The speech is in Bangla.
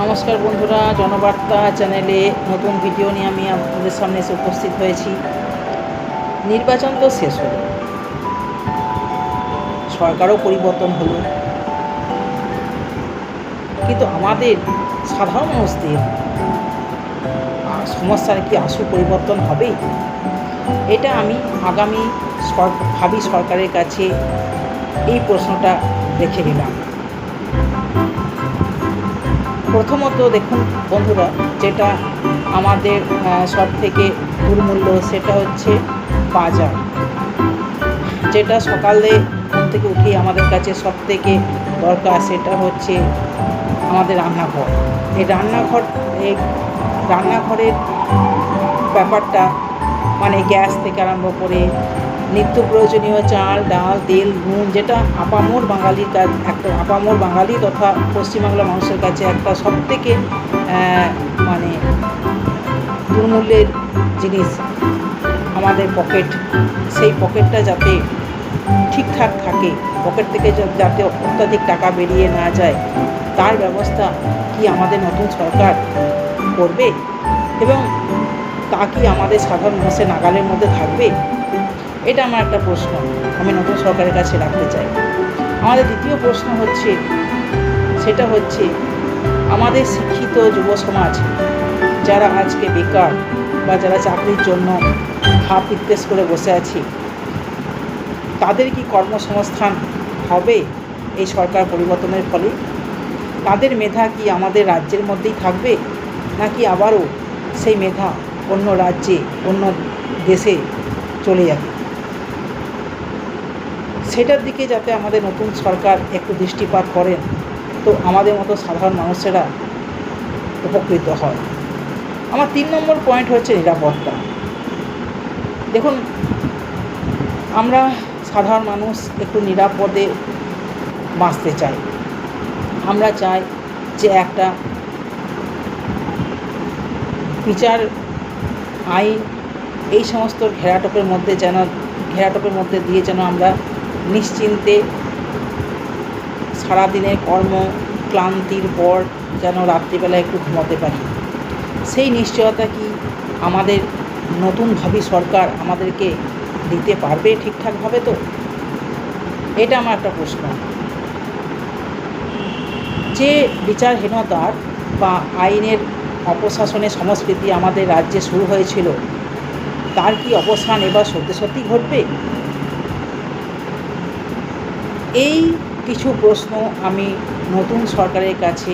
নমস্কার বন্ধুরা, জনবার্তা চ্যানেলে নতুন ভিডিও নিয়ে আমি আপনাদের সামনে এসে উপস্থিত হয়েছি। নির্বাচন তো শেষ হলো, সরকারও পরিবর্তন হলো, কিন্তু আমাদের সাধারণ মানুষদের সমস্যার কি আশু পরিবর্তন হবে? এটা আমি আগামী ভাবি সরকারের কাছে এই প্রশ্নটা রেখে দিলাম। প্রথমত দেখুন বন্ধুরা, যেটা আমাদের সব থেকে দুর্মূল্য সেটা হচ্ছে বাজার। যেটা সকালে ঘুম থেকে উঠে আমাদের কাছে সব থেকে দরকার সেটা হচ্ছে আমাদের রান্নাঘর। এই রান্নাঘরের ব্যাপারটা মানে গ্যাস থেকে আরম্ভ করে নিত্য প্রয়োজনীয় চাল, ডাল, তেল, নুন, যেটা আপামর বাঙালির একটা আপামর বাঙালি তথা পশ্চিমবাংলার মানুষের কাছে একটা সবথেকে মানে দুর্মূল্যের জিনিস আমাদের পকেট। সেই পকেটটা যাতে ঠিকঠাক থাকে, পকেট থেকে যাতে অত্যাধিক টাকা বেরিয়ে না যায়, তার ব্যবস্থা কি আমাদের নতুন সরকার করবে এবং তা কি আমাদের সাধারণ মানুষের নাগালের মধ্যে থাকবে? এটা আমার একটা প্রশ্ন আমি নতুন সরকারের কাছে রাখতে চাই। আমাদের দ্বিতীয় প্রশ্ন হচ্ছে সেটা হচ্ছে আমাদের শিক্ষিত যুব সমাজ যারা আজকে বেকার বা যারা চাকরির জন্য হাত নিঃশ্বাস করে বসে আছে, তাদের কি কর্মসংস্থান হবে এই সরকার পরিবর্তনের ফলে? তাদের মেধা কি আমাদের রাজ্যের মধ্যেই থাকবে, নাকি আবারও সেই মেধা অন্য রাজ্যে অন্য দেশে চলে যাবে? সেটার দিকে যাতে আমাদের নতুন সরকার একটু দৃষ্টিপাত করেন, তো আমাদের মতো সাধারণ মানুষেরা উপকৃত হয়। আমার 3 নম্বর পয়েন্ট হচ্ছে নিরাপত্তা। দেখুন, আমরা সাধারণ মানুষ একটু নিরাপদে বাঁচতে চাই। আমরা চাই যে একটা বিচার, আইন, এই সমস্ত ঘেরাটোপের মধ্যে দিয়ে যেন আমরা নিশ্চিন্তে সারাদিনের ক্লান্তির পর যেন রাত্রিবেলা একটু ঘুমাতে পারি। সেই নিশ্চয়তা কি আমাদের নতুন ভাবি সরকার আমাদেরকে দিতে পারবে ঠিকঠাকভাবে? তো এটা আমার একটা প্রশ্ন। যে বিচারহীনতার বা আইনের অপশাসনের সংস্কৃতি আমাদের রাজ্যে শুরু হয়েছিল, তার কি অবসান এবার সত্যি সত্যি ঘটবে? এই কিছু প্রশ্ন আমি নতুন সরকারের কাছে